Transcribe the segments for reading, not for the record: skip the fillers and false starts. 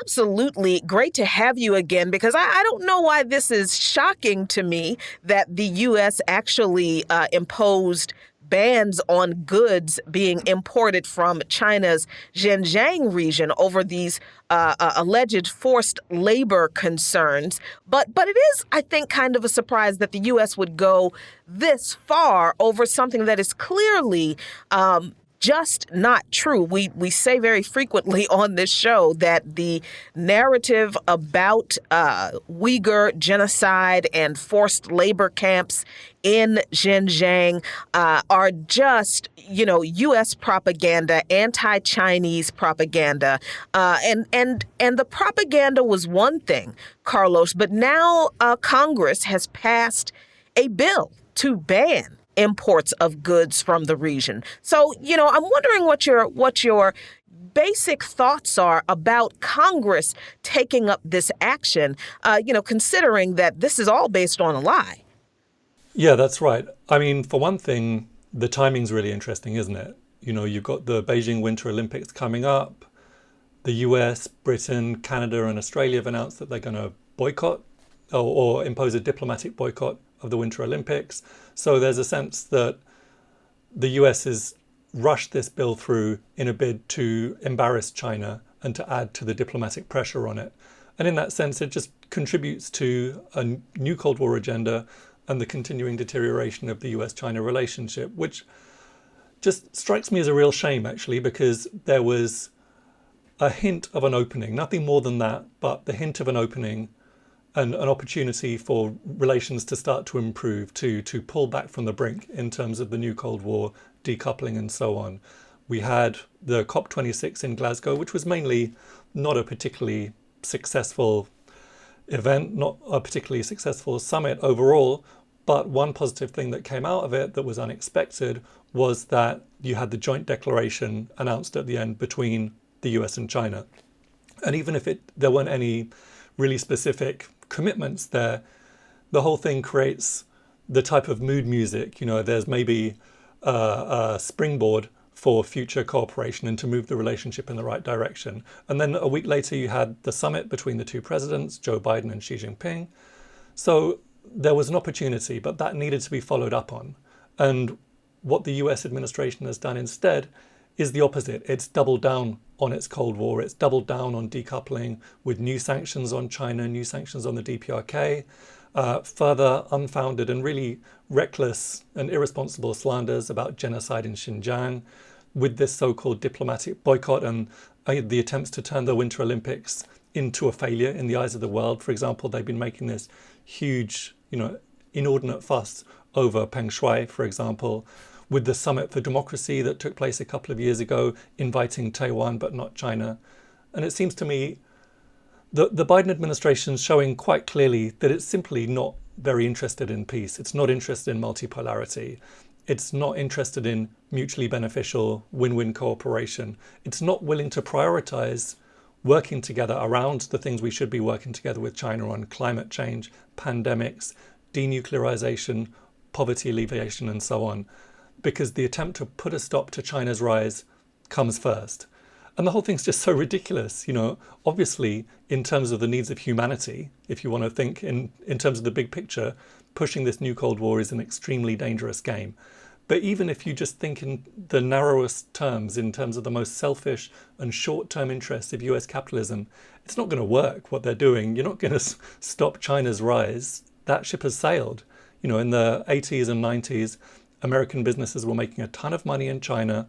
Absolutely. Great to have you again, because I don't know why this is shocking to me that the U.S. actually imposed bans on goods being imported from China's Xinjiang region over these alleged forced labor concerns. But it is, I think, kind of a surprise that the U.S. would go this far over something that is clearly just not true. We say very frequently on this show that the narrative about Uyghur genocide and forced labor camps in Xinjiang are just, U.S. propaganda, anti-Chinese propaganda, and the propaganda was one thing, Carlos, but now Congress has passed a bill to ban imports of goods from the region. So, I'm wondering what your basic thoughts are about Congress taking up this action, considering that this is all based on a lie. Yeah, that's right. I mean, for one thing, the timing's really interesting, isn't it? You've got the Beijing Winter Olympics coming up. The US, Britain, Canada, and Australia have announced that they're going to boycott or impose a diplomatic boycott of the Winter Olympics. So there's a sense that the US has rushed this bill through in a bid to embarrass China and to add to the diplomatic pressure on it. And in that sense, it just contributes to a new Cold War agenda and the continuing deterioration of the US-China relationship, which just strikes me as a real shame, actually, because there was a hint of an opening, nothing more than that, but the hint of an opening and an opportunity for relations to start to improve, to pull back from the brink in terms of the new Cold War, decoupling and so on. We had the COP26 in Glasgow, which was mainly not a particularly successful event, not a particularly successful summit overall, but one positive thing that came out of it that was unexpected was that you had the joint declaration announced at the end between the US and China. And even if there weren't any really specific commitments there, the whole thing creates the type of mood music. There's maybe a springboard for future cooperation and to move the relationship in the right direction. And then a week later, you had the summit between the two presidents, Joe Biden and Xi Jinping. So there was an opportunity, but that needed to be followed up on. And what the US administration has done instead is the opposite. It's doubled down on its Cold War. It's doubled down on decoupling with new sanctions on China, new sanctions on the DPRK, further unfounded and really reckless and irresponsible slanders about genocide in Xinjiang, with this so-called diplomatic boycott and the attempts to turn the Winter Olympics into a failure in the eyes of the world. For example, they've been making this huge, inordinate fuss over Peng Shuai, for example, with the Summit for Democracy that took place a couple of years ago, inviting Taiwan but not China. And it seems to me that the Biden administration is showing quite clearly that it's simply not very interested in peace. It's not interested in multipolarity. It's not interested in mutually beneficial win-win cooperation. It's not willing to prioritize working together around the things we should be working together with China on: climate change, pandemics, denuclearization, poverty alleviation, and so on. Because the attempt to put a stop to China's rise comes first. And the whole thing's just so ridiculous. Obviously, in terms of the needs of humanity, if you want to think in terms of the big picture, pushing this new Cold War is an extremely dangerous game. But even if you just think in the narrowest terms, in terms of the most selfish and short-term interests of US capitalism, it's not going to work what they're doing. You're not going to stop China's rise. That ship has sailed. In the 80s and 90s, American businesses were making a ton of money in China,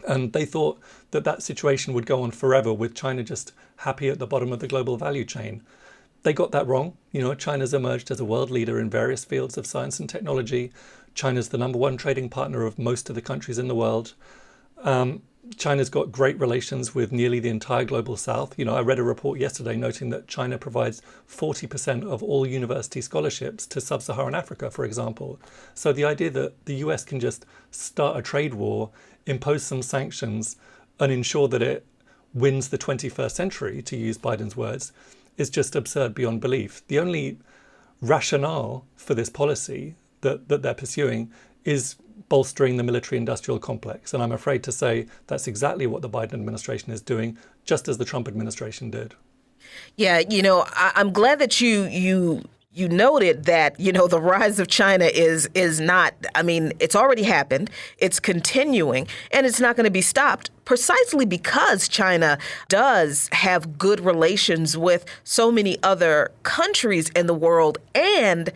and they thought that situation would go on forever with China just happy at the bottom of the global value chain. They got that wrong. China's emerged as a world leader in various fields of science and technology. China's the number one trading partner of most of the countries in the world. China's got great relations with nearly the entire global south. I read a report yesterday noting that China provides 40% of all university scholarships to sub-Saharan Africa, for example. So the idea that the US can just start a trade war, impose some sanctions, and ensure that it wins the 21st century, to use Biden's words, is just absurd beyond belief. The only rationale for this policy that they're pursuing is bolstering the military-industrial complex. And I'm afraid to say that's exactly what the Biden administration is doing, just as the Trump administration did. Yeah, I'm glad that you noted that, the rise of China is not, I mean, it's already happened, it's continuing, and it's not going to be stopped precisely because China does have good relations with so many other countries in the world and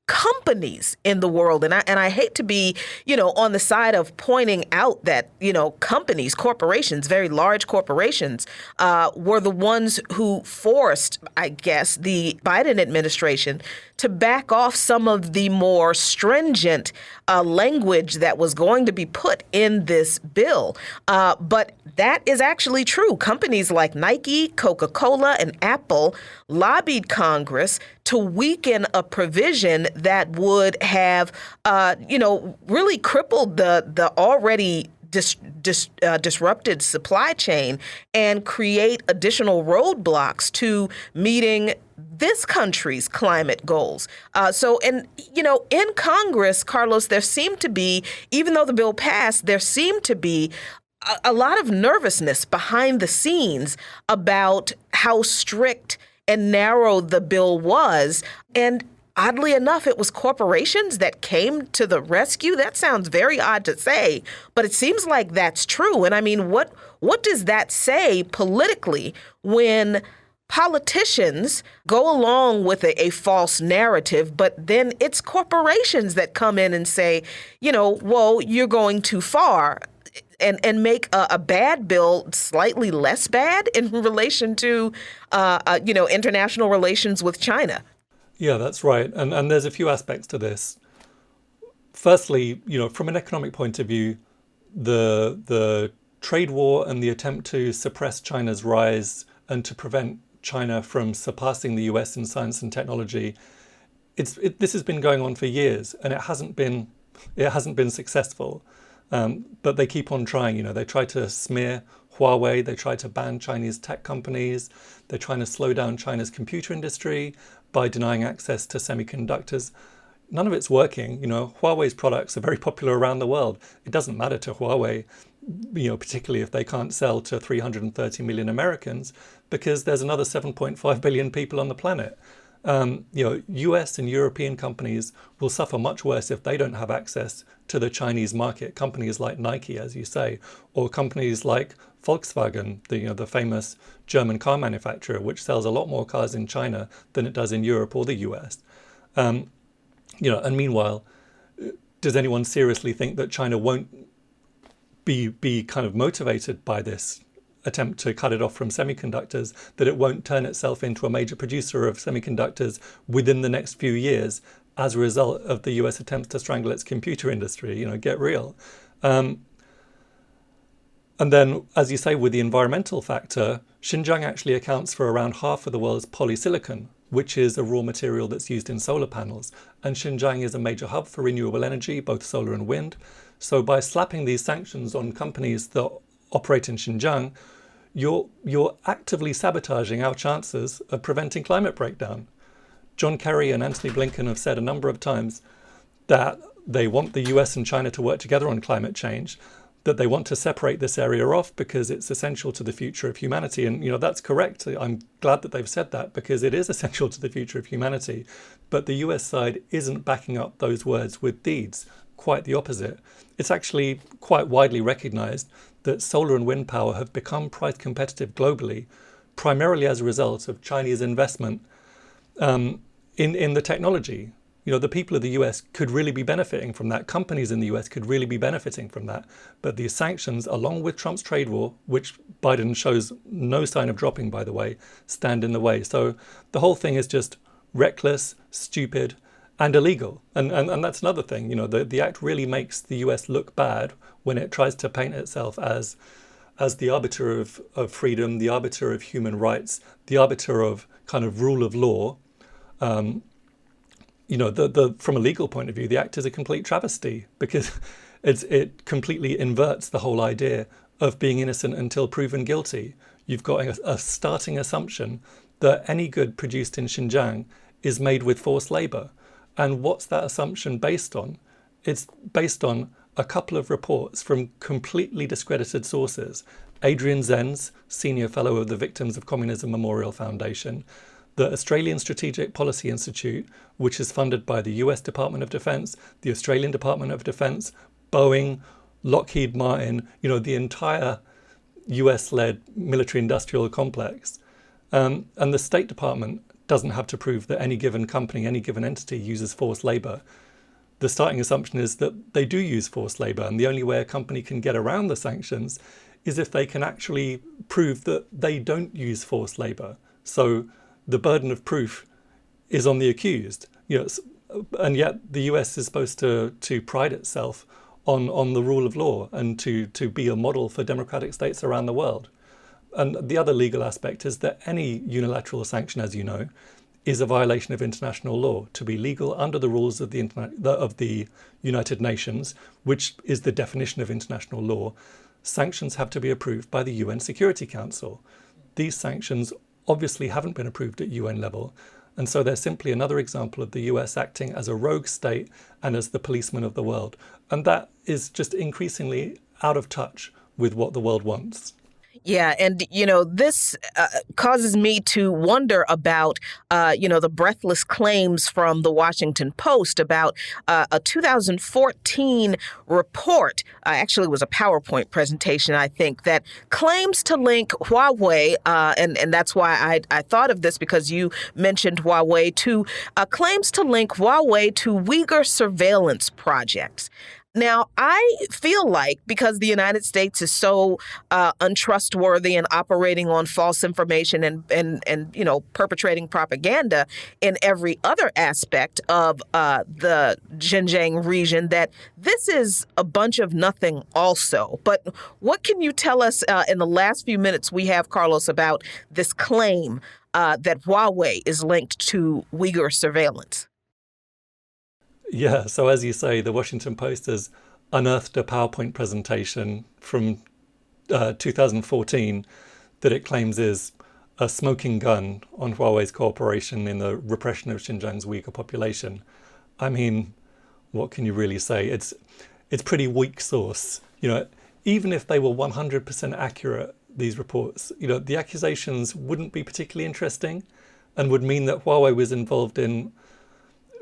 companies in the world. And I hate to be, on the side of pointing out that, companies, corporations, very large corporations, were the ones who forced, I guess, the Biden administration to back off some of the more stringent language that was going to be put in this bill. But that is actually true. Companies like Nike, Coca-Cola, and Apple lobbied Congress to weaken a provision that would have, really crippled the already disrupted supply chain and create additional roadblocks to meeting this country's climate goals. In Congress, Carlos, there seemed to be, even though the bill passed, there seemed to be a lot of nervousness behind the scenes about how strict and narrow the bill was. And oddly enough, it was corporations that came to the rescue. That sounds very odd to say, but it seems like that's true. And I mean, what does that say politically when politicians go along with a false narrative, but then it's corporations that come in and say, whoa, you're going too far, and make a bad bill slightly less bad in relation to, international relations with China? Yeah, that's right. And there's a few aspects to this. Firstly, from an economic point of view, the trade war and the attempt to suppress China's rise and to prevent China from surpassing the US in science and technology, this has been going on for years, and it hasn't been successful. But they keep on trying. They try to smear Huawei, they try to ban Chinese tech companies, they're trying to slow down China's computer industry by denying access to semiconductors. None of it's working. Huawei's products are very popular around the world. It doesn't matter to Huawei, particularly if they can't sell to 330 million Americans, because there's another 7.5 billion people on the planet. US and European companies will suffer much worse if they don't have access to the Chinese market. Companies like Nike, as you say, or companies like Volkswagen, the famous German car manufacturer, which sells a lot more cars in China than it does in Europe or the US. And meanwhile, does anyone seriously think that China won't be kind of motivated by this attempt to cut it off from semiconductors, that it won't turn itself into a major producer of semiconductors within the next few years as a result of the US attempts to strangle its computer industry? Get real. And then, as you say, with the environmental factor, Xinjiang actually accounts for around half of the world's polysilicon, which is a raw material that's used in solar panels. And Xinjiang is a major hub for renewable energy, both solar and wind. So by slapping these sanctions on companies that operate in Xinjiang, you're actively sabotaging our chances of preventing climate breakdown. John Kerry and Antony Blinken have said a number of times that they want the US and China to work together on climate change, that they want to separate this area off because it's essential to the future of humanity. And, that's correct. I'm glad that they've said that, because it is essential to the future of humanity. But the US side isn't backing up those words with deeds. Quite the opposite. It's actually quite widely recognized that solar and wind power have become price competitive globally, primarily as a result of Chinese investment in the technology. The people of the US could really be benefiting from that. Companies in the US could really be benefiting from that. But these sanctions, along with Trump's trade war, which Biden shows no sign of dropping, by the way, stand in the way. So the whole thing is just reckless, stupid, and illegal. And that's another thing. The act really makes the US look bad when it tries to paint itself as the arbiter of freedom, the arbiter of human rights, the arbiter of kind of rule of law. From a legal point of view, the act is a complete travesty, because it completely inverts the whole idea of being innocent until proven guilty. You've got a starting assumption that any good produced in Xinjiang is made with forced labor. And what's that assumption based on? It's based on a couple of reports from completely discredited sources. Adrian Zenz, Senior Fellow of the Victims of Communism Memorial Foundation, the Australian Strategic Policy Institute, which is funded by the US Department of Defense, the Australian Department of Defense, Boeing, Lockheed Martin, the entire US-led military-industrial complex. And the State Department doesn't have to prove that any given company, any given entity uses forced labor. The starting assumption is that they do use forced labor, and the only way a company can get around the sanctions is if they can actually prove that they don't use forced labor. So the burden of proof is on the accused. And yet the US is supposed to pride itself on the rule of law and to be a model for democratic states around the world. And the other legal aspect is that any unilateral sanction, as you know, is a violation of international law. To be legal under the rules of the United Nations, which is the definition of international law, sanctions have to be approved by the UN Security Council. These sanctions obviously haven't been approved at UN level, and so they're simply another example of the US acting as a rogue state and as the policeman of the world. And that is just increasingly out of touch with what the world wants. Yeah, and, this causes me to wonder about, the breathless claims from the Washington Post about a 2014 report, actually it was a PowerPoint presentation, I think, that claims to link Huawei, and that's why I thought of this because you mentioned Huawei, claims to link Huawei to Uyghur surveillance projects. Now, I feel like because the United States is so untrustworthy and operating on false information and perpetrating propaganda in every other aspect of the Xinjiang region, that this is a bunch of nothing also. But what can you tell us in the last few minutes we have, Carlos, about this claim that Huawei is linked to Uyghur surveillance? Yeah, so as you say, the Washington Post has unearthed a PowerPoint presentation from 2014 that it claims is a smoking gun on Huawei's cooperation in the repression of Xinjiang's Uyghur population. I mean, what can you really say? It's pretty weak source. Even if they were 100% accurate, these reports, the accusations wouldn't be particularly interesting and would mean that Huawei was involved in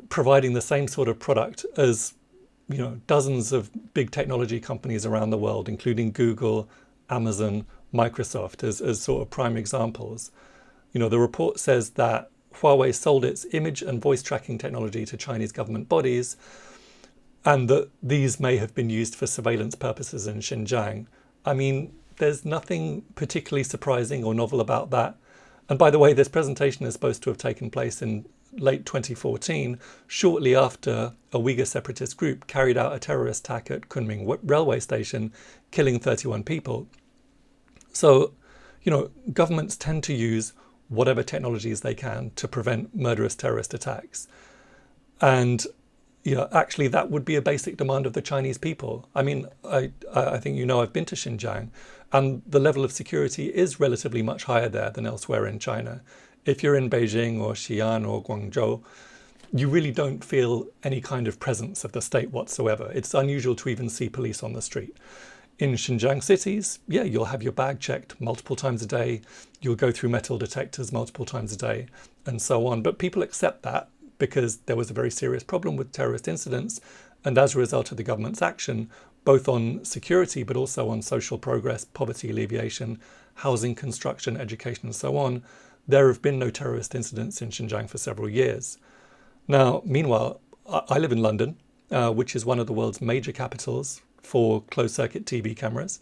providing the same sort of product as dozens of big technology companies around the world, including Google, Amazon, Microsoft as sort of prime examples. The report says that Huawei sold its image and voice tracking technology to Chinese government bodies, and that these may have been used for surveillance purposes in Xinjiang. I mean, there's nothing particularly surprising or novel about that. And by the way, this presentation is supposed to have taken place in late 2014, shortly after a Uyghur separatist group carried out a terrorist attack at Kunming railway station, killing 31 people. So, governments tend to use whatever technologies they can to prevent murderous terrorist attacks. And, actually that would be a basic demand of the Chinese people. I mean, I think I've been to Xinjiang, and the level of security is relatively much higher there than elsewhere in China. If you're in Beijing or Xi'an or Guangzhou, you really don't feel any kind of presence of the state whatsoever. It's unusual to even see police on the street. In Xinjiang cities, you'll have your bag checked multiple times a day. You'll go through metal detectors multiple times a day and so on. But people accept that because there was a very serious problem with terrorist incidents. And as a result of the government's action, both on security, but also on social progress, poverty alleviation, housing construction, education, and so on, there have been no terrorist incidents in Xinjiang for several years. Now, meanwhile, I live in London, which is one of the world's major capitals for closed-circuit TV cameras.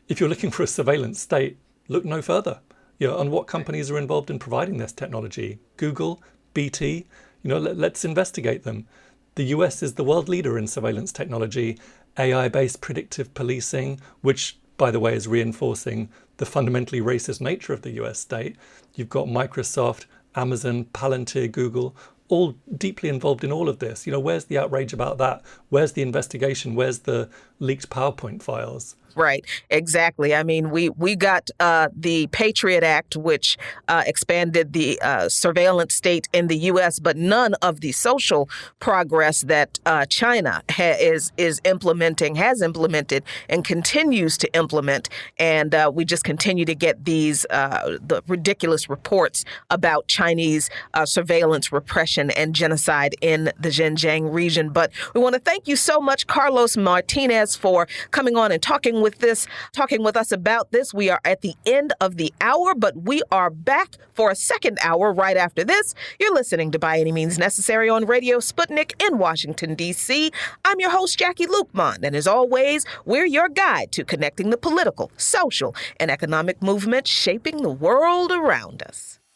If you're looking for a surveillance state, look no further. And what companies are involved in providing this technology? Google, BT, let's investigate them. The US is the world leader in surveillance technology, AI-based predictive policing, which, by the way, is reinforcing the fundamentally racist nature of the US state. You've got Microsoft, Amazon, Palantir, Google, all deeply involved in all of this. Where's the outrage about that? Where's the investigation? Where's the leaked PowerPoint files? Right, exactly. I mean, we got the Patriot Act, which expanded the surveillance state in the U.S., but none of the social progress that China has implemented, and continues to implement. And we just continue to get these the ridiculous reports about Chinese surveillance, repression, and genocide in the Xinjiang region. But we want to thank you so much, Carlos Martinez, for coming on and talking with us about this. We are at the end of the hour, but we are back for a second hour right after this. You're listening to By Any Means Necessary on Radio Sputnik in Washington, D.C. I'm your host, Jacquie Luqman, and as always, we're your guide to connecting the political, social, and economic movements shaping the world around us.